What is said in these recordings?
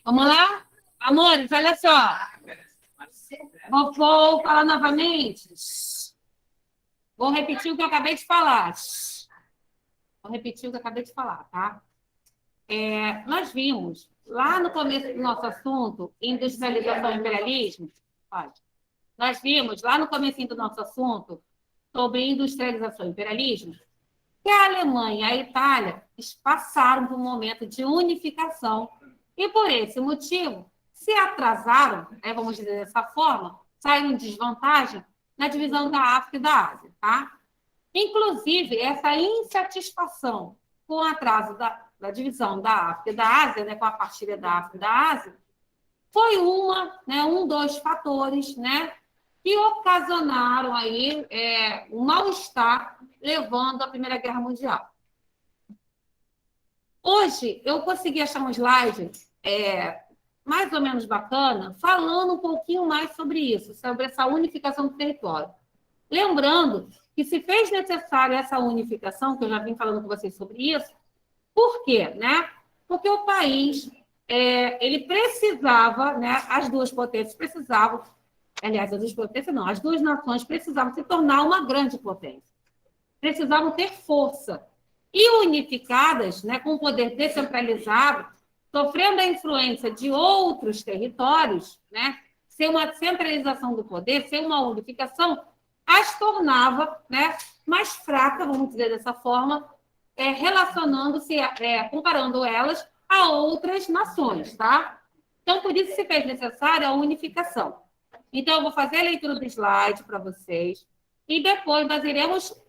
Vamos lá? Amores, olha só. Vou falar novamente. Vou repetir o que eu acabei de falar. Vou repetir o que eu acabei de falar, tá? Nós vimos, lá no começo do nosso assunto, industrialização e imperialismo, pode. Nós vimos, lá no começo do nosso assunto, sobre industrialização e imperialismo, que a Alemanha e a Itália passaram por um momento de unificação e, por esse motivo, se atrasaram, vamos dizer dessa forma, saíram em desvantagem na divisão da África e da Ásia. Tá? Inclusive, essa insatisfação com o atraso da divisão da África e da Ásia, né, com a partilha da África e da Ásia, foi um dos fatores, né, que ocasionaram aí um mal-estar, levando à Primeira Guerra Mundial. Hoje, eu consegui achar um slide mais ou menos bacana, falando um pouquinho mais sobre isso, sobre essa unificação do território. Lembrando que se fez necessário essa unificação, que eu já vim falando com vocês sobre isso, por quê? Né? Porque o país, ele precisava, né, as duas potências precisavam, aliás, as duas potências não, as duas nações precisavam se tornar uma grande potência. Precisavam ter força. E unificadas, né, com o poder descentralizado, sofrendo a influência de outros territórios, né, ser uma centralização do poder, ser uma unificação, as tornava, né, mais fracas, vamos dizer dessa forma, relacionando-se, comparando elas a outras nações, tá? Então, por isso se fez necessária a unificação. Então, eu vou fazer a leitura do slide para vocês e depois nós iremos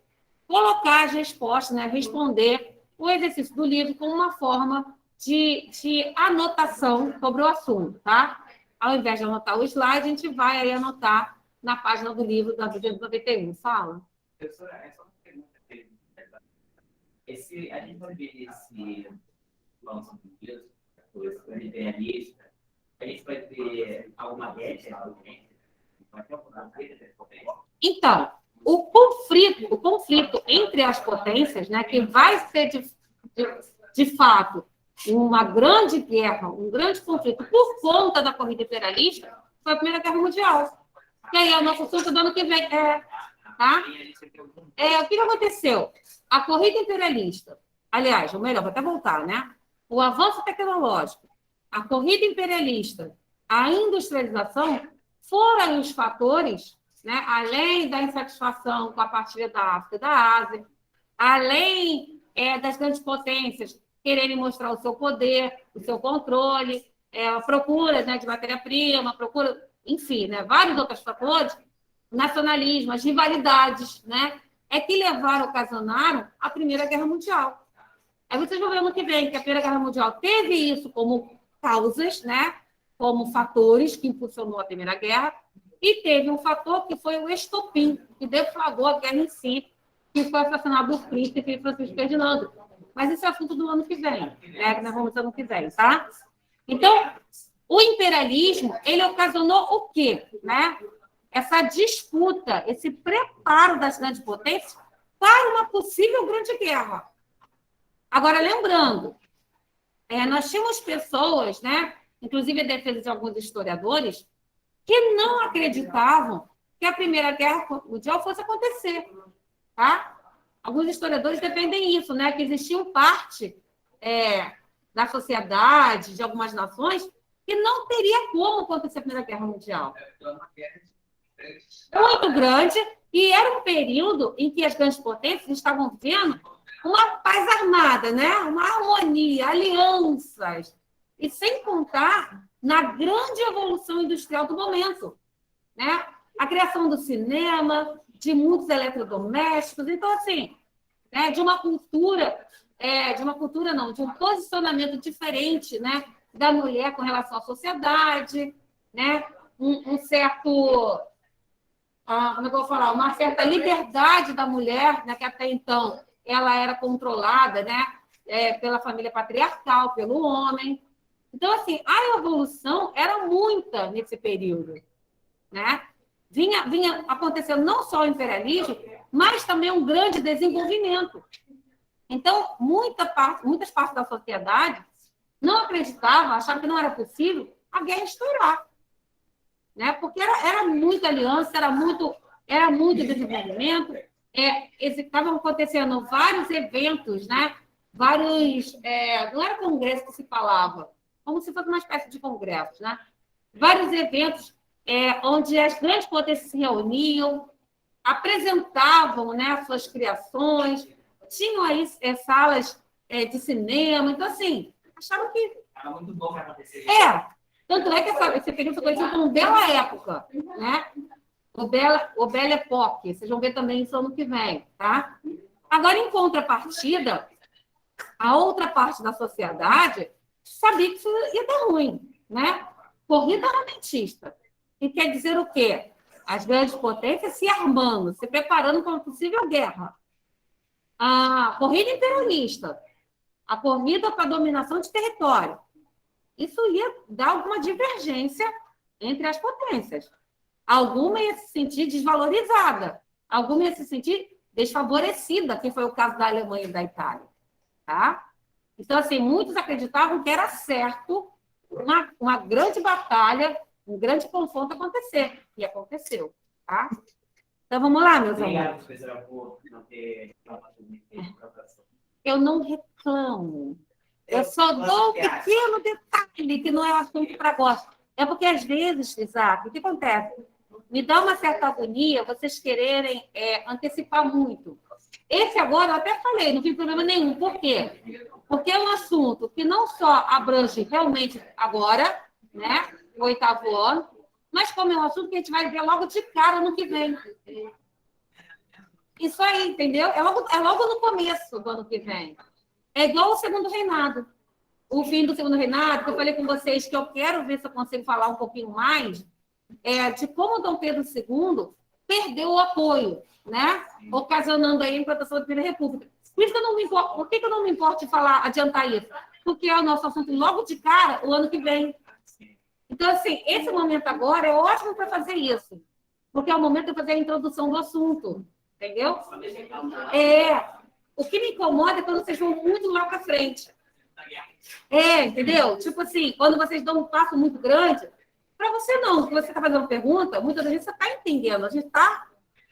colocar as respostas, né, responder o exercício do livro como uma forma de anotação sobre o assunto, tá? Ao invés de anotar o slide, a gente vai aí anotar na página do livro da 291. Fala. Professora, é só uma pergunta. A gente vai ver esse lance do livro, coisa imperialista, a gente vai ter alguma guerra, Então, o conflito entre as potências, né, que vai ser, de fato, uma grande guerra, um grande conflito por conta da corrida imperialista, foi a Primeira Guerra Mundial. E aí é o nosso assunto do ano que vem. Tá? O que aconteceu? A corrida imperialista, aliás, ou melhor, vou até voltar, né? O avanço tecnológico, a corrida imperialista, a industrialização foram os fatores, né, além da insatisfação com a partilha da África e da Ásia, além das grandes potências quererem mostrar o seu poder, o seu controle, a procura, né, de matéria-prima, procura, enfim, né, vários outros fatores, nacionalismo, as rivalidades, né, que ocasionaram a Primeira Guerra Mundial. Aí vocês vão ver ano que vem que a Primeira Guerra Mundial teve isso como causas, né, como fatores que impulsionou a Primeira Guerra, e teve um fator que foi o estopim, que deflagrou a guerra em si, que foi assassinado o príncipe Francisco Ferdinando. Mas esse é assunto do ano que vem, né, que nós vamos ano que vem, tá? Então, o imperialismo, ele ocasionou o quê? Né? Essa disputa, esse preparo das grandes potências para uma possível grande guerra. Agora, lembrando, nós tínhamos pessoas, né, inclusive a defesa de alguns historiadores, que não acreditavam que a Primeira Guerra Mundial fosse acontecer. Tá? Alguns historiadores defendem isso, né, que existiam parte da sociedade, de algumas nações, que não teria como acontecer a Primeira Guerra Mundial. Muito grande, e era um período em que as grandes potências estavam vendo uma paz armada, né? Uma harmonia, alianças, e sem contar na grande evolução industrial do momento, né? A criação do cinema, de muitos eletrodomésticos, então, assim, né, de um posicionamento diferente, né, da mulher com relação à sociedade, né, um certo, como eu vou falar, uma certa liberdade da mulher, né, que até então ela era controlada, né, pela família patriarcal, pelo homem. Então, assim, a evolução era muita nesse período, né? Vinha acontecendo não só o imperialismo, mas também um grande desenvolvimento. Então, muitas partes da sociedade não acreditavam, achavam que não era possível a guerra estourar, né? Porque era muita aliança, era muito desenvolvimento, estavam acontecendo vários eventos, né? Não era congresso que se falava, como se fosse uma espécie de congresso, né? Vários eventos onde as grandes potências se reuniam, apresentavam, né, suas criações, tinham aí salas de cinema, então, assim, achavam que... Era muito bom para acontecer. Tanto é que esse período foi conhecido como Bela Época, né? O Belle Époque, vocês vão ver também isso ano que vem, tá? Agora, em contrapartida, a outra parte da sociedade sabia que isso ia dar ruim, né? Corrida armamentista. E quer dizer o quê? As grandes potências se armando, se preparando para uma possível guerra. A corrida imperialista, a corrida para a dominação de território. Isso ia dar alguma divergência entre as potências. Alguma ia se sentir desvalorizada, alguma ia se sentir desfavorecida, que foi o caso da Alemanha e da Itália. Tá? Então, assim, muitos acreditavam que era certo uma grande batalha, um grande confronto acontecer. E aconteceu. Tá? Então, vamos lá, meus amigos. Professora, por não ter Eu não reclamo. Eu só dou um pequeno detalhe que não é assunto para gosto. É porque, às vezes, Isaac, o que acontece? Me dá uma certa agonia vocês quererem antecipar muito. Esse agora, eu até falei, não tem problema nenhum. Por quê? Porque é um assunto que não só abrange realmente agora, né, o 8º ano, mas como é um assunto que a gente vai ver logo de cara no que vem. Isso aí, entendeu? É logo no começo do ano que vem. É igual o segundo reinado. O fim do segundo reinado, que eu falei com vocês que eu quero ver se eu consigo falar um pouquinho mais, de como Dom Pedro II perdeu o apoio, né? Ocasionando aí a implantação da Primeira República. Por isso que eu não me importo, por que eu não me importo de adiantar isso? Porque é o nosso assunto logo de cara, o ano que vem. Então, assim, esse momento agora é ótimo para fazer isso, porque é o momento de fazer a introdução do assunto, entendeu? O que me incomoda é quando vocês vão muito lá para frente. Entendeu? Tipo assim, quando vocês dão um passo muito grande, para você não, porque você está fazendo pergunta, muitas vezes você está entendendo, a gente está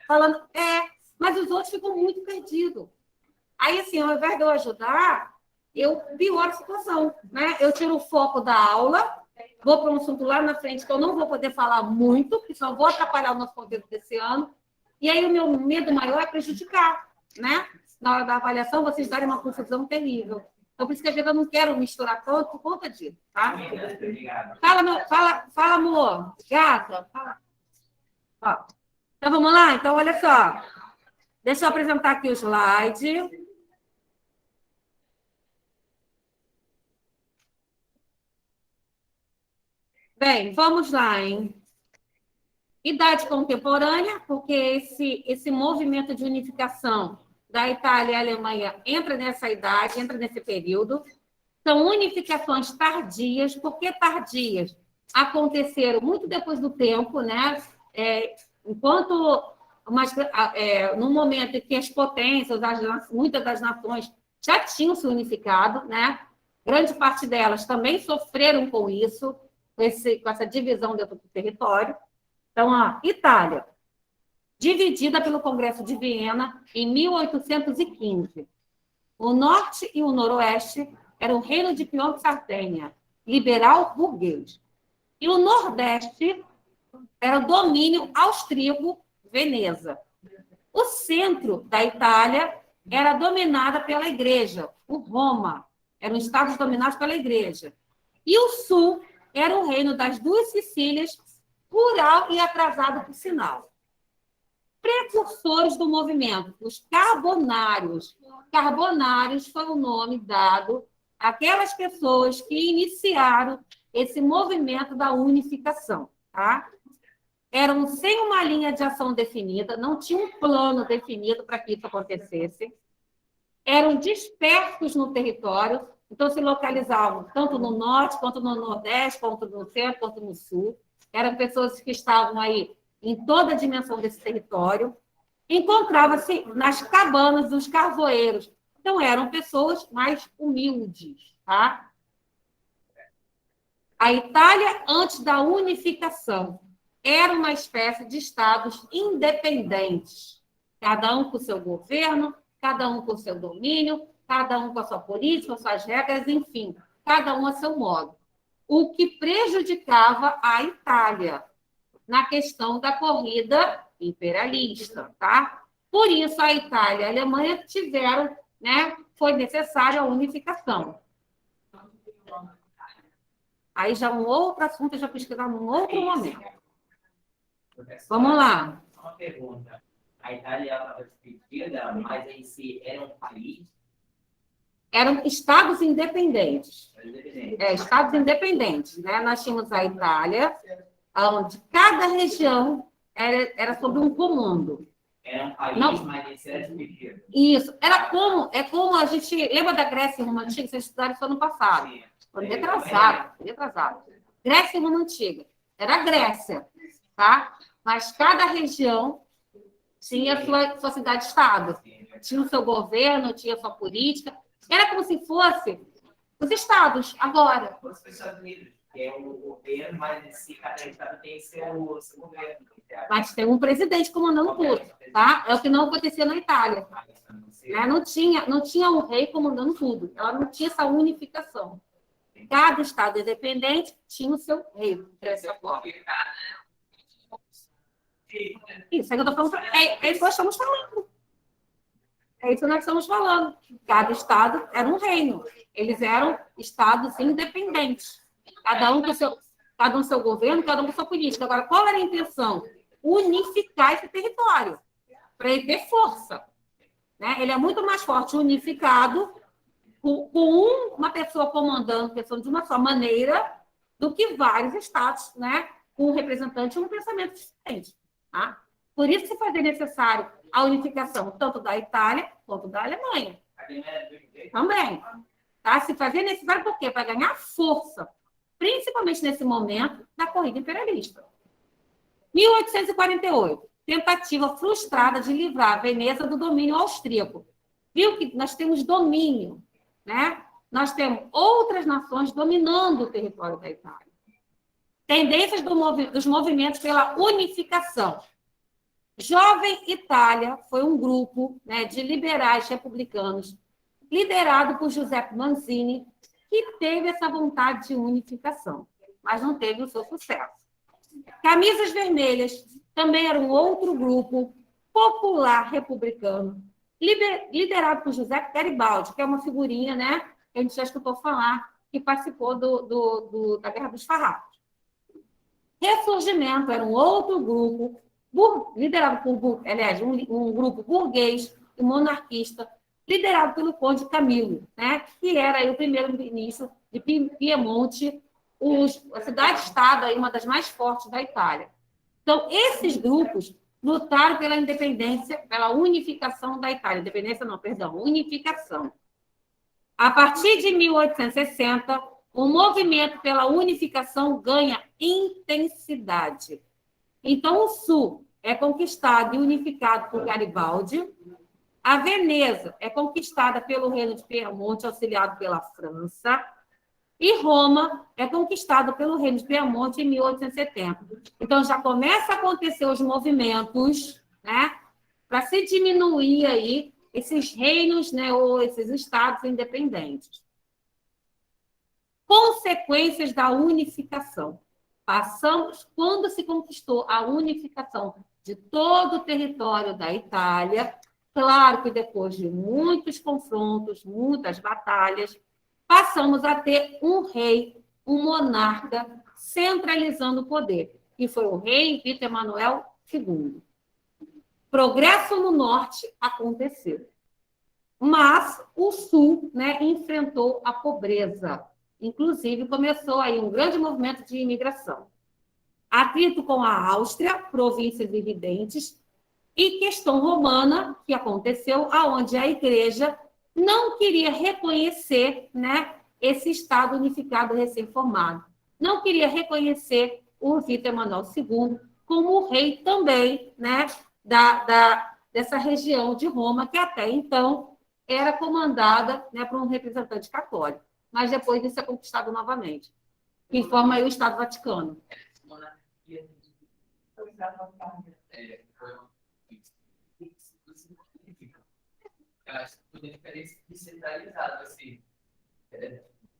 falando, mas os outros ficam muito perdidos. Aí, assim, ao invés de eu ajudar, eu pioro a situação, né? Eu tiro o foco da aula, vou para um assunto lá na frente que eu não vou poder falar muito, porque só vou atrapalhar o nosso conteúdo desse ano, e aí o meu medo maior é prejudicar, né? Na hora da avaliação, vocês darem uma confusão terrível. Então, por isso que às vezes eu não quero misturar tanto por conta disso, tá? Fala, amor. Gata, fala. Ó. Então, vamos lá? Então, olha só. Deixa eu apresentar aqui o slide. Bem, vamos lá, hein? Idade contemporânea, porque esse movimento de unificação da Itália e Alemanha entra nessa idade, entra nesse período. São unificações tardias. Por que tardias? Aconteceram muito depois do tempo, né? No momento em que as potências, muitas das nações já tinham se unificado, né? Grande parte delas também sofreram com isso, com essa divisão dentro do território. Então, a Itália, dividida pelo Congresso de Viena em 1815. O norte e o noroeste era o reino de Pion-Sardenha, liberal burguês. E o nordeste era o domínio austríaco, Veneza. O centro da Itália era dominada pela igreja, o Roma. Eram estados dominados pela igreja. E o sul era o reino das duas Sicílias, rural e atrasado por sinal. Precursores do movimento, os carbonários. Carbonários foi o nome dado àquelas pessoas que iniciaram esse movimento da unificação. Tá? Eram sem uma linha de ação definida, não tinha um plano definido para que isso acontecesse. Eram dispersos no território, então se localizavam tanto no norte, quanto no nordeste, quanto no centro, quanto no sul. Eram pessoas que estavam aí em toda a dimensão desse território. Encontrava-se nas cabanas dos carvoeiros. Então, eram pessoas mais humildes, tá? A Itália, antes da unificação, era uma espécie de estados independentes, cada um com o seu governo, cada um com o seu domínio, cada um com a sua política, com suas regras, enfim, cada um a seu modo. O que prejudicava a Itália na questão da corrida imperialista, tá? Por isso, a Itália e a Alemanha tiveram, né, foi necessária a unificação. Aí já um outro assunto, eu já pesquisar num outro momento. Vamos lá. Uma pergunta. A Itália estava dividida, mas em si era um país? Eram estados independentes. Estados independentes, né? Nós tínhamos a Itália, onde cada região era sob um comando. Era um país, mas esse era dividido. Isso. É como a gente... Lembra da Grécia e Roma Antiga? Vocês estudaram isso ano passado. Foi retrasado. Grécia e Roma Antiga. Era a Grécia, tá? Mas cada região tinha sua cidade-estado. Tinha o seu governo, tinha a sua política. Era como se fosse os estados, agora. Os Estados Unidos, que é o governo, mas em si cada estado tem seu governo. Mas tem um presidente comandando tudo, tá? É o que não acontecia na Itália. Né? Não tinha um rei comandando tudo. Ela não tinha essa unificação. Cada estado independente tinha o seu rei, dessa forma. Isso é que eu estou falando. É isso que nós estamos falando. É isso que nós estamos falando. Cada estado era um reino. Eles eram estados independentes. Cada um com seu governo, cada um com sua política. Agora, qual era a intenção? Unificar esse território, para ele ter força. Né? Ele é muito mais forte unificado, com uma pessoa comandando, pensando de uma só maneira, do que vários estados, né? Com um representante e um pensamento diferente. Tá? Por isso se fazia necessário a unificação tanto da Itália quanto da Alemanha. Também. Tá? Se fazia necessário por quê? Para ganhar força, principalmente nesse momento da corrida imperialista. 1848, tentativa frustrada de livrar a Veneza do domínio austríaco. Viu que nós temos domínio, né? Nós temos outras nações dominando o território da Itália. Tendências dos movimentos pela unificação. Jovem Itália foi um grupo, né, de liberais republicanos, liderado por Giuseppe Mazzini, que teve essa vontade de unificação, mas não teve o seu sucesso. Camisas Vermelhas também era um outro grupo popular republicano, liderado por Giuseppe Garibaldi, que é uma figurinha, né, que a gente já escutou falar, que participou da Guerra dos Farrapos. Ressurgimento era um outro grupo, liderado por, aliás, um grupo burguês e monarquista, liderado pelo Conde Camillo, né, que era aí o primeiro-ministro de Piemonte, a cidade-estado, uma das mais fortes da Itália. Então, esses grupos lutaram pela independência, pela unificação da Itália. Independência não, perdão, unificação. A partir de 1860, o movimento pela unificação ganha intensidade. Então, o Sul é conquistado e unificado por Garibaldi, a Veneza é conquistada pelo Reino de Piemonte, auxiliado pela França, e Roma é conquistado pelo Reino de Piemonte em 1870. Então, já começa a acontecer os movimentos, né, para se diminuir aí esses reinos, né, ou esses estados independentes. Consequências da unificação. Passamos, quando se conquistou a unificação de todo o território da Itália, claro que depois de muitos confrontos, muitas batalhas, passamos a ter um rei, um monarca, centralizando o poder, que foi o rei Vítor Emanuel II. Progresso no norte aconteceu, mas o sul, né, enfrentou a pobreza. Inclusive, começou aí um grande movimento de imigração. Atrito com a Áustria, províncias dividentes, e questão romana, que aconteceu, aonde a igreja não queria reconhecer, né, esse Estado unificado recém-formado. Não queria reconhecer o Vítor Emanuel II como o rei também, né, dessa região de Roma, que até então era comandada, né, por um representante católico. Mas depois isso é conquistado novamente. que forma aí o Estado Vaticano. Eu acho que poderia ficar descentralizado, assim.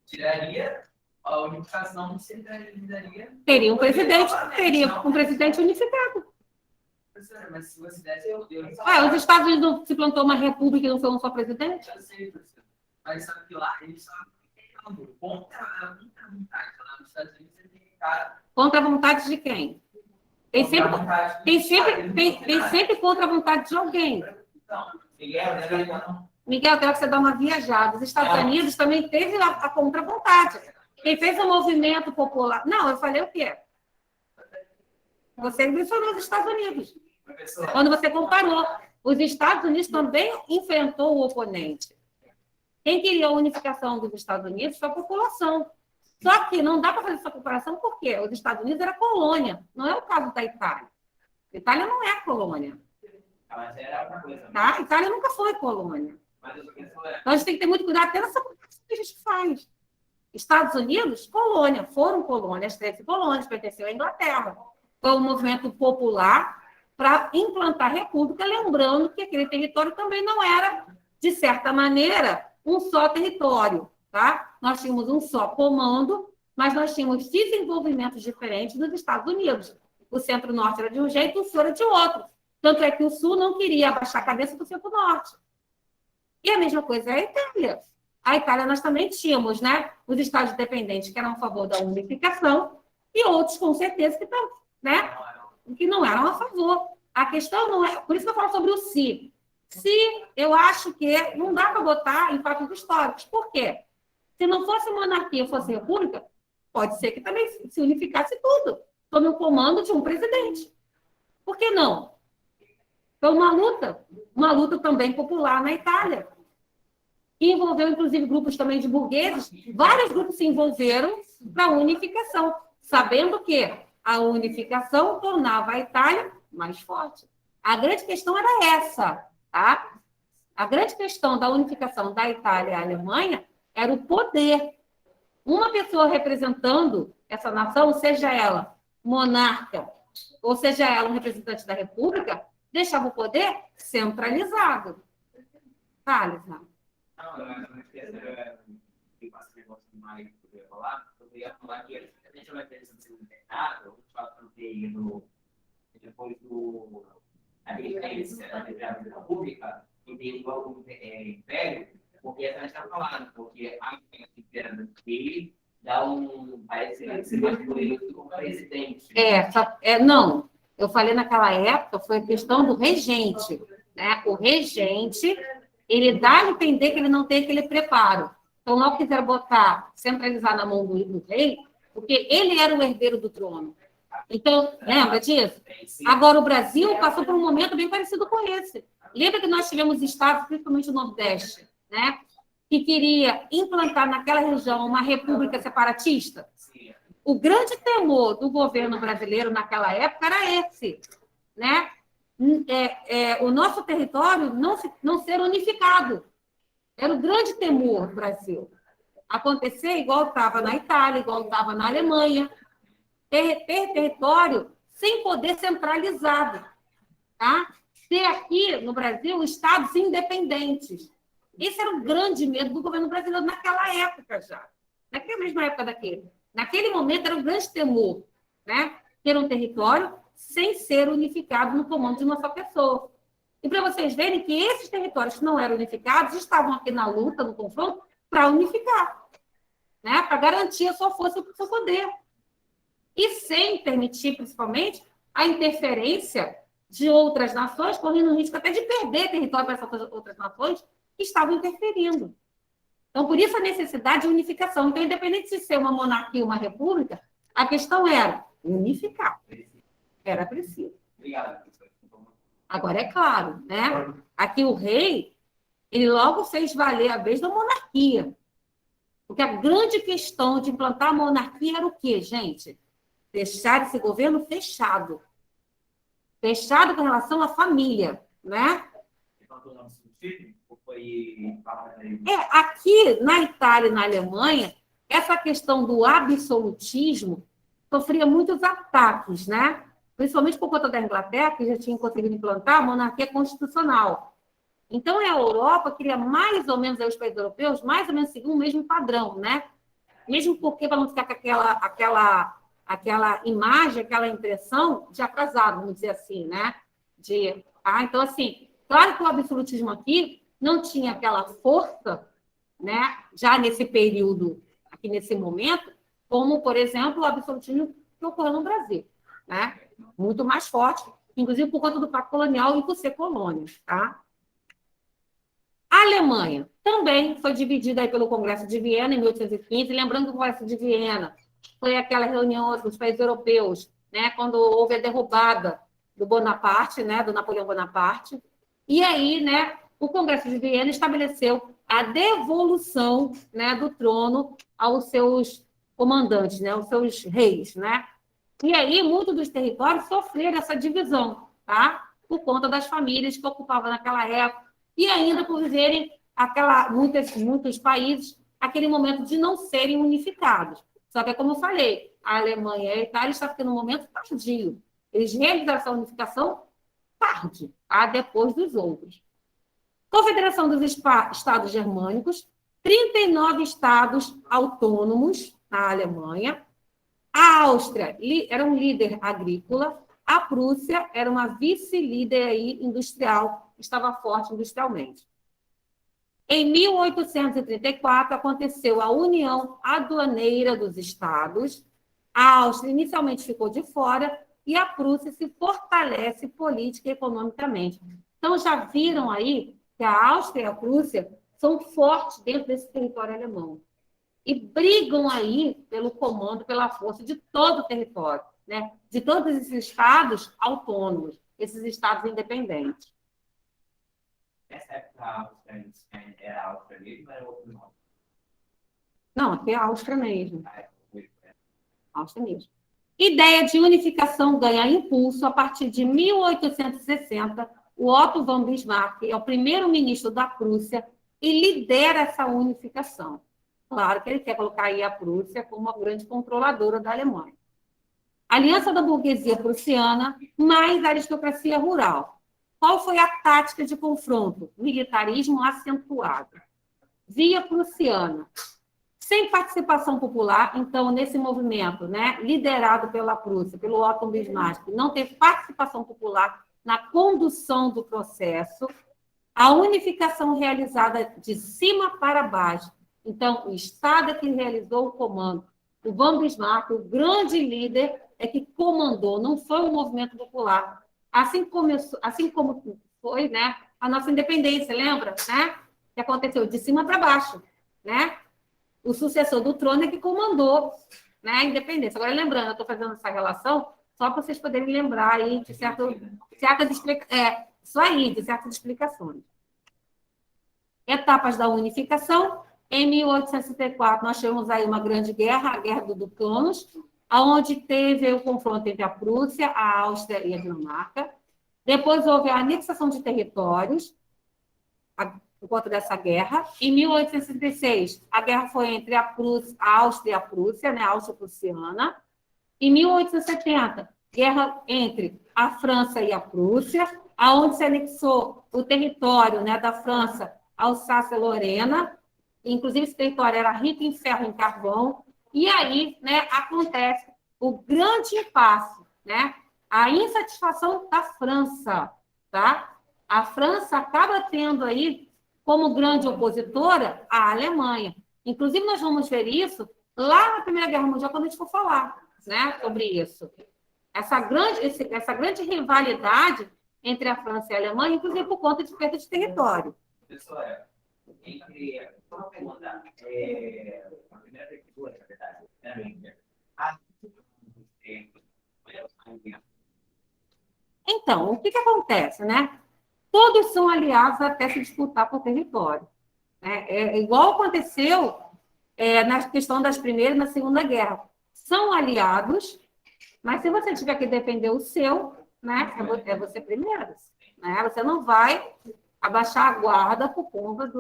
Tiraria a unificação, descentralizaria. Teria um presidente unificado. Professora, mas se você desse eu Deus. Os Estados Unidos não se plantou uma república e não foi um só presidente? Eu sei, professora. Mas sabe que lá eles são contra a vontade. Lá nos Estados Unidos você tem cara. Contra a vontade de quem? Tem sempre contra a vontade de alguém. Então, Miguel, Miguel, eu quero que você dê uma viajada. Os Estados Unidos também teve a contra-vontade. Quem fez o movimento popular... Não, eu falei o quê? Você mencionou os Estados Unidos. Quando você comparou, os Estados Unidos também enfrentou o oponente. Quem queria a unificação dos Estados Unidos foi a população. Só que não dá para fazer essa comparação porque os Estados Unidos era colônia, não é o caso da Itália. A Itália não é colônia. Mas era outra coisa. Tá? A Itália nunca foi colônia. Então, a gente tem que ter muito cuidado até nessa comparação que a gente faz. Estados Unidos, colônia, foram colônias, 13 colônias, pertenceu à Inglaterra. Foi um movimento popular para implantar a república, lembrando que aquele território também não era, de certa maneira, um só território. Tá? Nós tínhamos um só comando, mas nós tínhamos desenvolvimentos diferentes dos Estados Unidos. O centro-norte era de um jeito, o sul era de outro. Tanto é que o sul não queria abaixar a cabeça do centro-norte. E a mesma coisa é a Itália. A Itália nós também tínhamos, né, os estados independentes que eram a favor da unificação e outros, com certeza, que não eram a favor. A questão não é... Por isso que eu falo sobre o se. Se eu acho que não dá para botar em fatos históricos. Por quê? Se não fosse monarquia, fosse república, pode ser que também se unificasse tudo, sob o comando de um presidente. Por que não? Foi uma luta também popular na Itália, que envolveu, inclusive, grupos também de burgueses. Vários grupos se envolveram para a unificação, sabendo que a unificação tornava a Itália mais forte. A grande questão era essa, tá? A grande questão da unificação da Itália e a Alemanha era o poder. Uma pessoa representando essa nação, seja ela monarca, ou seja ela um representante da República, deixava o poder centralizado. Fala, Zé. Não, eu acho que eu passo um negócio mais que eu ia falar. Eu ia falar que a gente vai ter esse mercado, o fato de depois da resistência da República, e tem igual o Império, porque a gente está falando, porque a império dele dá parece ser mais poderoso do que o presidente. Não, eu falei naquela época, foi a questão do regente, né? O regente, ele dá a entender que ele não tem aquele preparo. Então, não quiseram botar, centralizar na mão do rei, porque ele era o herdeiro do trono. Então, lembra disso? Agora, o Brasil passou por um momento bem parecido com esse. Lembra que nós tivemos estados, principalmente o Nordeste, né, que queria implantar naquela região uma república separatista? O grande temor do governo brasileiro naquela época era esse, né? O nosso território não ser unificado. Era o grande temor do Brasil. Acontecer igual estava na Itália, igual estava na Alemanha. Ter território sem poder centralizado. Tá? Ter aqui no Brasil estados independentes. Esse era o grande medo do governo brasileiro naquela época já. Naquela mesma época daquele. Naquele momento era um grande temor, né? Ter um território sem ser unificado no comando de uma só pessoa. E para vocês verem que esses territórios que não eram unificados estavam aqui na luta, no confronto, para unificar, né? Para garantir a sua força e o seu poder. E sem permitir, principalmente, a interferência de outras nações, correndo o risco até de perder território para essas outras nações que estavam interferindo. Então, por isso a necessidade de unificação. Então, independente de ser uma monarquia ou uma república, a questão era unificar. Era preciso. Obrigado. Agora, é claro, né? Aqui o rei, ele logo fez valer a vez da monarquia. Porque a grande questão de implantar a monarquia era o quê, gente? Deixar esse governo fechado. Fechado com relação à família, né? Aqui na Itália e na Alemanha, essa questão do absolutismo sofria muitos ataques, né? Principalmente por conta da Inglaterra, que já tinha conseguido implantar a monarquia constitucional. Então, a Europa queria mais ou menos, os países europeus, mais ou menos seguir o mesmo padrão, né? Mesmo porque, para não ficar com aquela imagem, aquela impressão de atrasado, vamos dizer assim, né? Então, assim, claro que o absolutismo aqui não tinha aquela força, né? Já nesse período, aqui nesse momento, como, por exemplo, o absolutismo que ocorreu no Brasil, né? Muito mais forte, inclusive por conta do pacto colonial e por ser colônia, tá? A Alemanha também foi dividida aí pelo Congresso de Viena em 1815, lembrando que o Congresso de Viena foi aquela reunião dos países europeus, né, quando houve a derrubada do Bonaparte, né, do Napoleão Bonaparte. E aí, né, o Congresso de Viena estabeleceu a devolução, né, do trono aos seus comandantes, né, aos seus reis, né? E aí, muitos dos territórios sofreram essa divisão, tá? Por conta das famílias que ocupavam naquela época e ainda por viverem muitos países aquele momento de não serem unificados. Só que, como eu falei, a Alemanha e a Itália estavam tendo um momento tardio. Eles realizaram essa unificação tarde, tá? Depois dos outros. Confederação dos Estados Germânicos, 39 estados autônomos na Alemanha. A Áustria era um líder agrícola, a Prússia era uma vice-líder aí industrial, estava forte industrialmente. Em 1834, aconteceu a União Aduaneira dos Estados. A Áustria inicialmente ficou de fora e a Prússia se fortalece política e economicamente. Então, já viram aí que a Áustria e a Prússia são fortes dentro desse território alemão. E brigam aí pelo comando, pela força de todo o território, né? De todos esses estados autônomos, esses estados independentes. Nessa época, a Áustria era a Áustria mesmo ou era outro nome? Não, aqui é a Áustria mesmo. Áustria mesmo. Ideia de unificação ganha impulso a partir de 1860. O Otto von Bismarck é o primeiro-ministro da Prússia e lidera essa unificação. Claro que ele quer colocar aí a Prússia como uma grande controladora da Alemanha. Aliança da burguesia prussiana mais aristocracia rural. Qual foi a tática de confronto? Militarismo acentuado. Via prussiana. Sem participação popular, então, nesse movimento, né, liderado pela Prússia, pelo Otto Bismarck, não teve participação popular na condução do processo, a unificação realizada de cima para baixo. Então, o Estado é que realizou o comando. O von Bismarck, o grande líder, é que comandou, não foi um movimento popular. Assim como foi, né, a nossa independência, lembra? Né? Que aconteceu de cima para baixo. Né? O sucessor do trono é que comandou, né, a independência. Agora, lembrando, eu estou fazendo essa relação só para vocês poderem lembrar aí de certas explicações. Etapas da unificação. Em 1864, nós tivemos aí uma grande guerra, a Guerra do Ducanos, onde teve o confronto entre a Prússia, a Áustria e a Dinamarca. Depois houve a anexação de territórios, por conta dessa guerra. Em 1866, a guerra foi entre a Áustria e a Prússia, né, a Áustria prussiana. Em 1870, guerra entre a França e a Prússia, aonde se anexou o território, né, da França, Alsácia-Lorena. Inclusive, esse território era rico em ferro e em carvão. E aí, né, acontece o grande impasse, né, a insatisfação da França. Tá? A França acaba tendo aí como grande opositora a Alemanha. Inclusive, nós vamos ver isso lá na Primeira Guerra Mundial, quando a gente for falar, né, sobre isso. Essa grande rivalidade entre a França e a Alemanha, inclusive por conta de perda de território. Pessoal, entre a primeira prefeitura, na verdade, então, o que acontece, né? Todos são aliados até se disputar por território. É igual aconteceu na questão das Primeira e na Segunda Guerra. São aliados, mas se você tiver que defender o seu, né, é você primeiro. Né? Você não vai abaixar a guarda por conta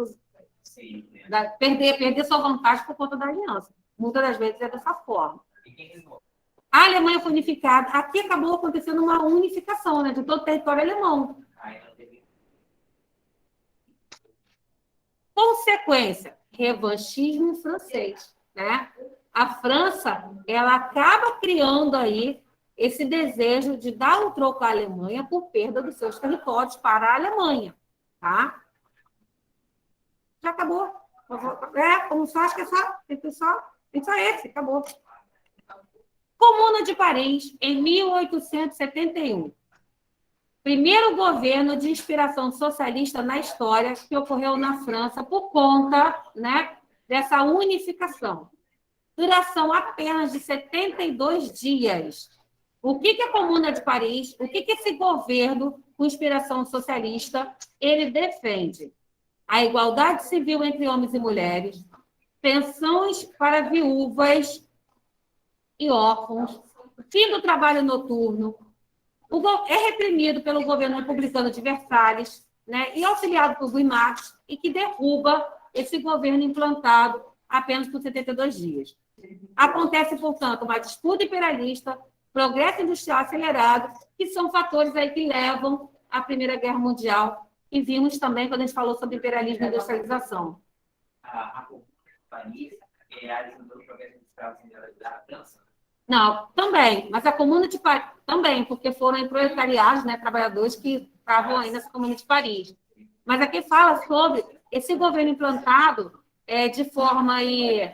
perder sua vantagem por conta da aliança. Muitas das vezes é dessa forma. E quem resolve? A Alemanha foi unificada. Aqui acabou acontecendo uma unificação, né, de todo o território alemão. Aí não teve. Consequência, revanchismo francês, né? A França, ela acaba criando aí esse desejo de dar um troco à Alemanha por perda dos seus territórios para a Alemanha, tá? Já acabou. Como só, acho que é só, tem só esse, acabou. Comuna de Paris, em 1871. Primeiro governo de inspiração socialista na história que ocorreu na França por conta, né, dessa unificação. Duração apenas de 72 dias. O que é a Comuna de Paris? O que esse governo com inspiração socialista ele defende? A igualdade civil entre homens e mulheres, pensões para viúvas e órfãos, fim do trabalho noturno, é reprimido pelo governo republicano de Versalhes, né, e auxiliado por Guy Marx, e que derruba esse governo implantado apenas por 72 dias. Acontece, portanto, uma disputa imperialista, progresso industrial acelerado, que são fatores aí que levam à Primeira Guerra Mundial, e vimos também quando a gente falou sobre imperialismo e industrialização. A Comuna de Paris realizando o progresso industrial da França. Não, também, mas a Comuna de Paris também, porque foram proletariados, né, trabalhadores que estavam aí nessa Comuna de Paris. Mas aqui fala sobre esse governo implantado de forma aí,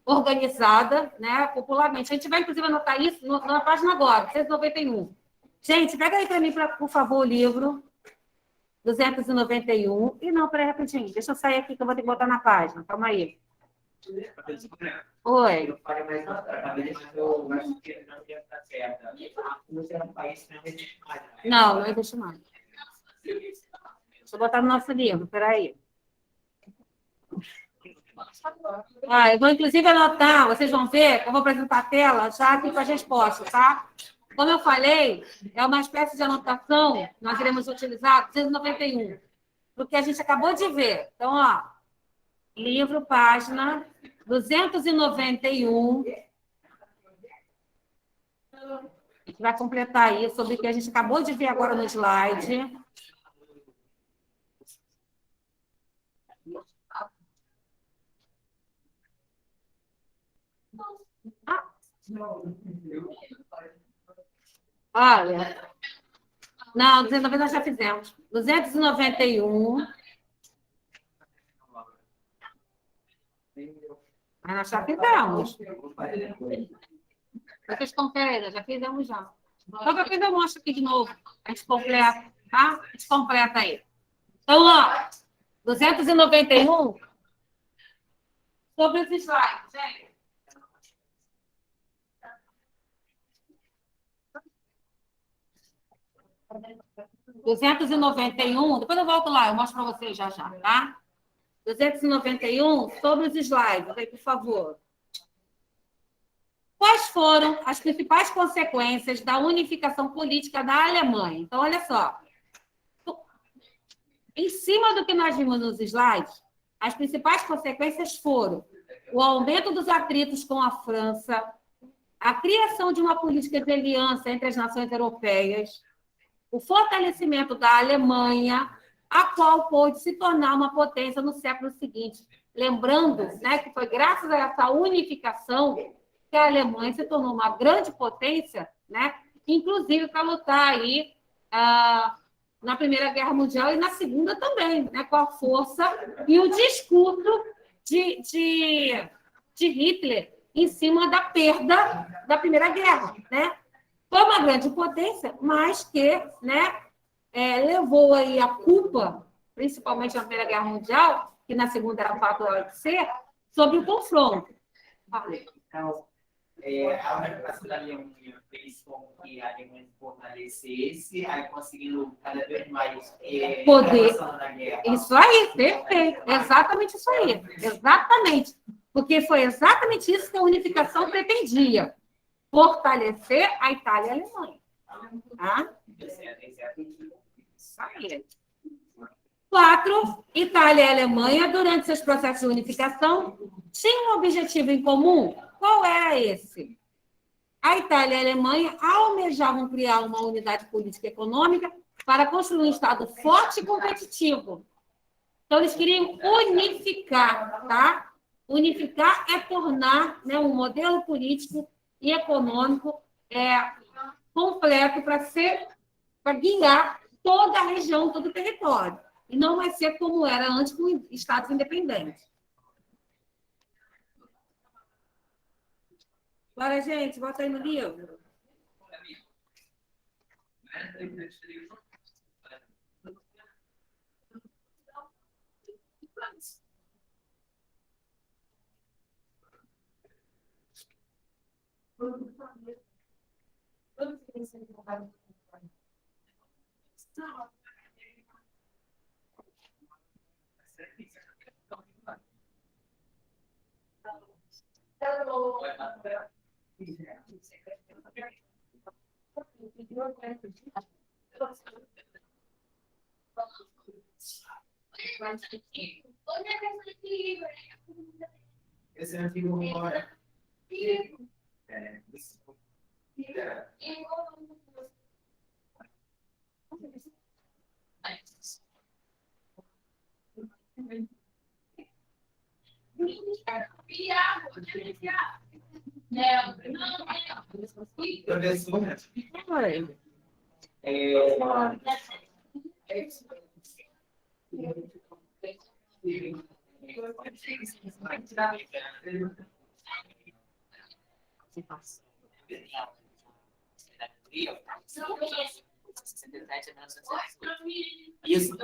organizada, né, popularmente. A gente vai, inclusive, anotar isso na página agora, 691. Gente, pega aí para mim, por favor, o livro 291. E não, peraí, rapidinho, deixa eu sair aqui que eu vou ter que botar na página. Calma aí. Oi. Eu falei mais na cabeça, mas eu acho que não ia estar certa. A Rússia é um país que não existe mais. Não existe mais. Deixa eu botar no nosso livro, peraí. Eu vou, inclusive, anotar, vocês vão ver, que eu vou apresentar a tela já aqui com as respostas, tá? Como eu falei, é uma espécie de anotação que nós iremos utilizar 291, porque a gente acabou de ver. Então, ó, livro, página 291. A gente vai completar aí sobre o que a gente acabou de ver agora no slide. Olha, não, 290 nós já fizemos. 291. Mas nós já fizemos. Vocês conferem, já fizemos já. Qualquer coisa eu mostro aqui de novo. A gente completa, tá? A gente completa aí. Então, ó, 291 sobre os slides, gente. Depois eu volto lá, eu mostro para vocês já, tá? 291 sobre os slides, aí, por favor. Quais foram as principais consequências da unificação política da Alemanha? Então, olha só. Em cima do que nós vimos nos slides, as principais consequências foram o aumento dos atritos com a França, a criação de uma política de aliança entre as nações europeias, o fortalecimento da Alemanha, a qual pôde se tornar uma potência no século seguinte. Lembrando, né, que foi graças a essa unificação que a Alemanha se tornou uma grande potência, né, inclusive para lutar aí na Primeira Guerra Mundial e na Segunda também, né, com a força e o discurso de Hitler em cima da perda da Primeira Guerra, né? Foi uma grande potência, mas que, né, levou aí a culpa, principalmente na Primeira Guerra Mundial, que na Segunda era fato de ser, sobre o confronto. Então, a unificação da Alemanha fez com que a Alemanha se fortalecesse, aí conseguindo cada vez mais poder. Na guerra. Isso aí, perfeito. Exatamente isso aí. Exatamente. Porque foi exatamente isso que a unificação pretendia. Fortalecer a Itália e a Alemanha. Tá? Isso aí. 4. Itália e Alemanha, durante seus processos de unificação, tinham um objetivo em comum, Qual era esse? A Itália e a Alemanha almejavam criar uma unidade política e econômica para construir um Estado forte e competitivo. Então, eles queriam unificar, tá? Unificar é tornar, né, um modelo político e econômico completo para guiar toda a região, todo o território. E não vai ser como era antes com estados independentes. Agora, gente, bota aí no livro. Esse é antigo memória. Isso,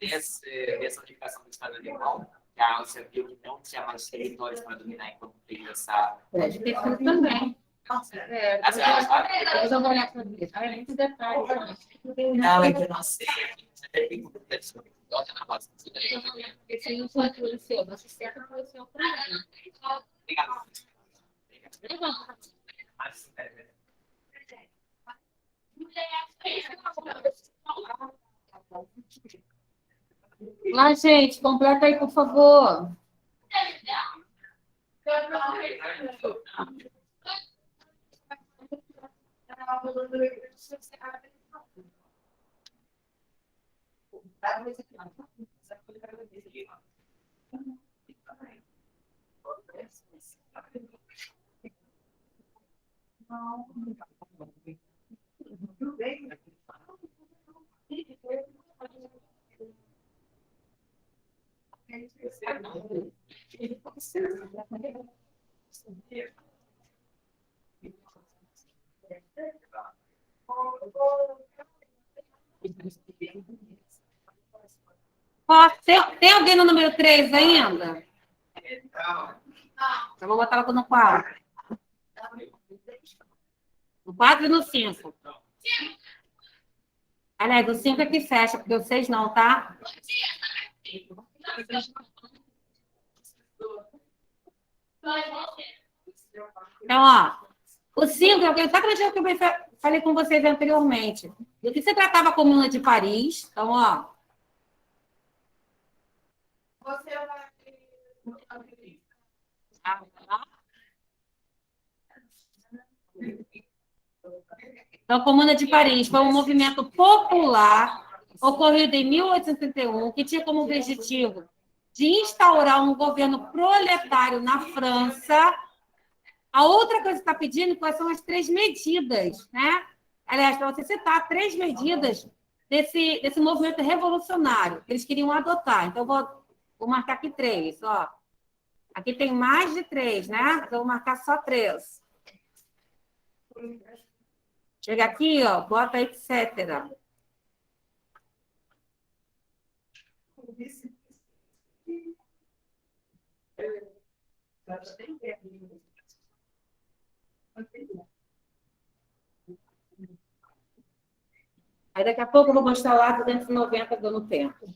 essa unificação do Estado alemão, que a Áustria viu que não tinha mais territórios para dominar enquanto fez essa. Pode ter sido também. Depois eu vou olhar para isso. Aí, muito detalhe. Não, é que eu não sei. Esse não foi o seu, mas o certo foi o seu para mim. Obrigado. Lá, gente, completa aí, por favor. Ó, tem alguém no número 3 ainda? Eu vou botar ela no 4. No 4 e no 5. Aliás, o 5 é que fecha, porque o 6 não, tá? Então, ó, o 5 é exatamente o que eu falei com vocês anteriormente. Do que se tratava a Comuna de Paris. Então, ó. Você vai. Então, a Comuna de Paris foi um movimento popular ocorrido em 1871, que tinha como objetivo de instaurar um governo proletário na França. A outra coisa que está pedindo, quais são as 3 medidas, né? Aliás, para você citar 3 medidas desse movimento revolucionário que eles queriam adotar. Então, vou marcar aqui 3, ó. Aqui tem mais de 3, né? Então, vou marcar só 3. Chega aqui, ó, bota etc. Aí, daqui a pouco, eu vou mostrar lá 290 dando tempo.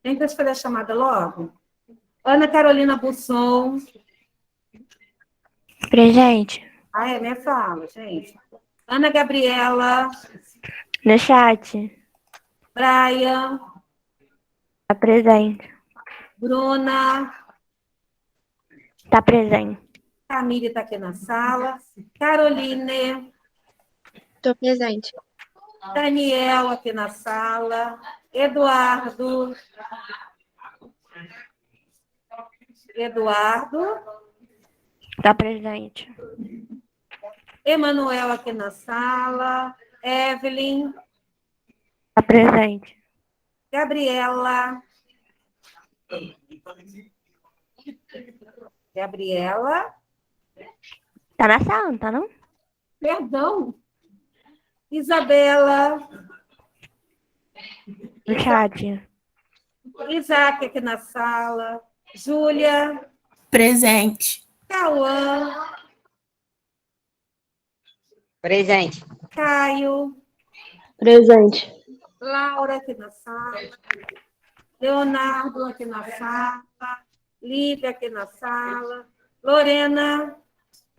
Tenta fazer a chamada logo. Ana Carolina Busson. Presente. Ah, é minha fala, gente. Ana Gabriela. No chat. Brian. Presente. Bruna. Tá presente. Camille está aqui na sala. Caroline. Tô presente. Daniel aqui na sala. Eduardo. Tá presente. Emanuel aqui na sala. Evelyn. Tá presente. Gabriela. Tá na sala, não tá não? Perdão. Isabela. No chat. Isaac aqui na sala. Júlia. Presente. Cauã. Presente. Caio. Presente. Laura aqui na sala. Leonardo aqui na sala. Lívia aqui na sala. Lorena.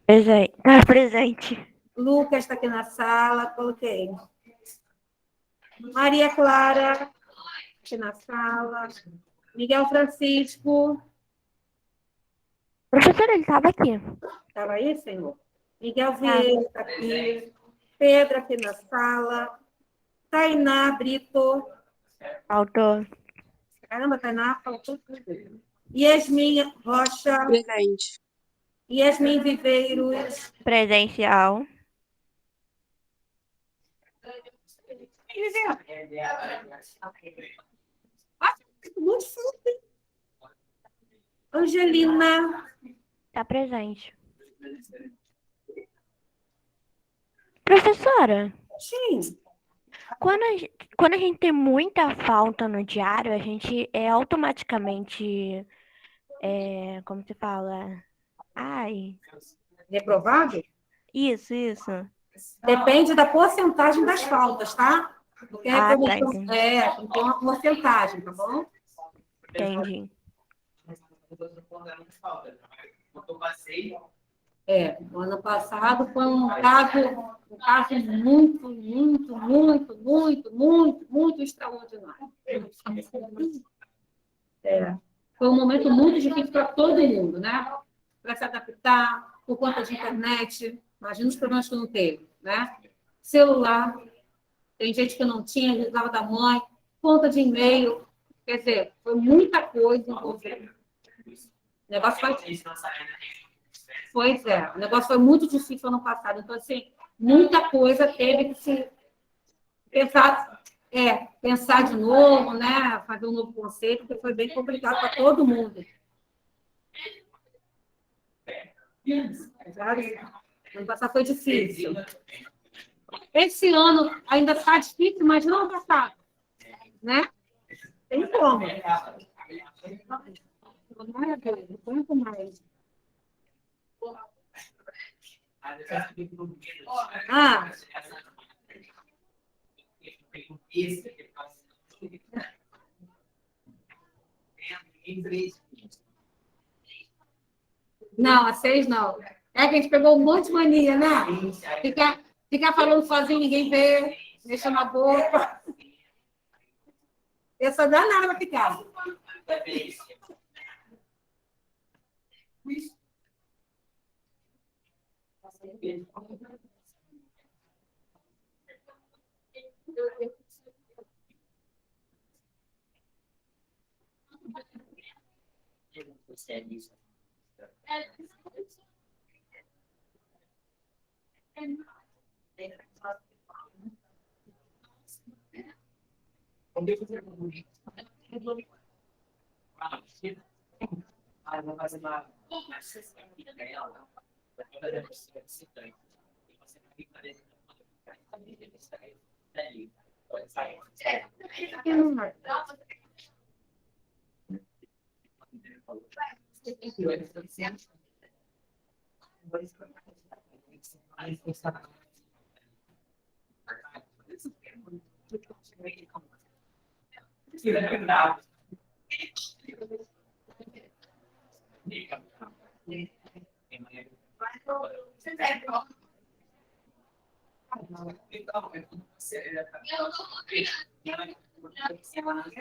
Presente. Tá presente. Lucas está aqui na sala. Coloquei. Maria Clara aqui na sala. Miguel Francisco. Professora, ele tava aqui. Estava aí, senhor? Miguel Vieira está aqui. Pedro aqui na sala. Tainá Brito. Faltou. Caramba, Tainá faltou tudo. Yasmin Rocha. Presente. Yasmin Viveiros. Presencial. Muito fácil. Angelina. Tá presente. Professora, Sim. quando a gente tem muita falta no diário, a gente automaticamente, como se fala? Ai, Reprovado? isso. Depende da porcentagem das faltas, tá? Porque Ah, como tá, entendi. tem uma porcentagem, tá bom? Entendi. No ano passado foi um caso muito extraordinário. Foi um momento muito difícil para todo mundo, né? Para se adaptar, por conta de internet. Imagina os problemas que não teve, né? Celular, tem gente que não tinha, usava da mãe, conta de e-mail. Quer dizer, foi muita coisa envolvida. O negócio Pois é, o negócio foi muito difícil ano passado. Então, assim, muita coisa teve que se pensar de novo, né? Fazer um novo conceito, porque foi bem complicado para todo mundo. Ano passado foi difícil. Esse ano ainda está difícil, mas não ano passado, né? Tem como. Quanto mais. Não, a 6 não. É que a gente pegou um monte de mania, né? Ficar falando sozinho, ninguém vê, deixa na boca. Eu sou danada pra ficar. Vou fazer uma.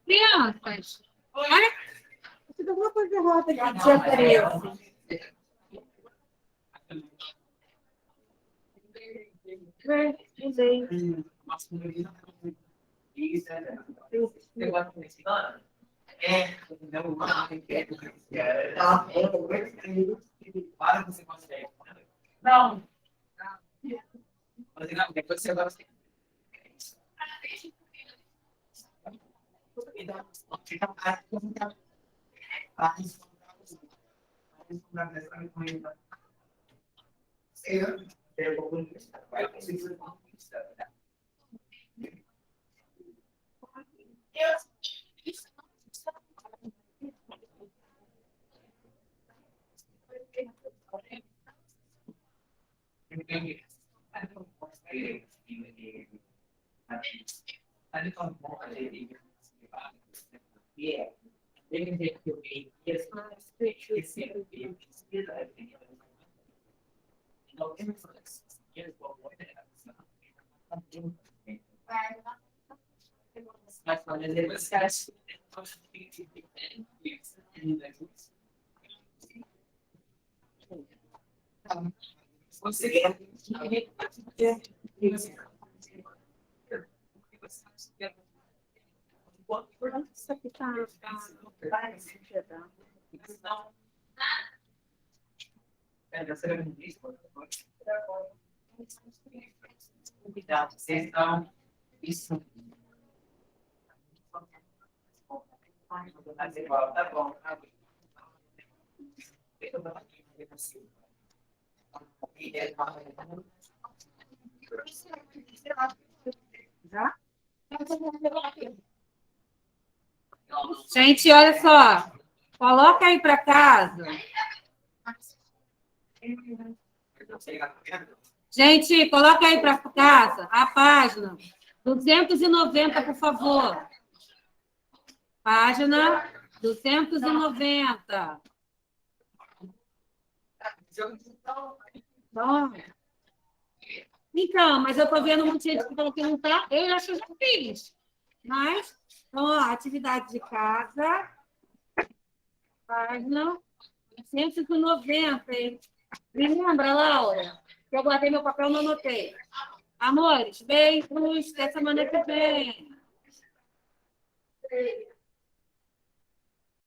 Crianças, olha, tido alguma coisa errada aqui, dia 13. Usei. Para você consegue. Não. Depois você agora você. Isso aqui tá. Cuidado, vocês estão. Isso. Tá bom. Já? Gente, olha só. Coloca aí para casa. Gente, coloca aí para casa a página 290, por favor. Página 290. Então, mas eu estou vendo muita gente que falou que não está. Eu acho que eu fiz. Mas, então, ó, atividade de casa, página 190, hein? Me lembra, Laura, que eu guardei meu papel e não anotei. Amores, beijos, até semana que vem.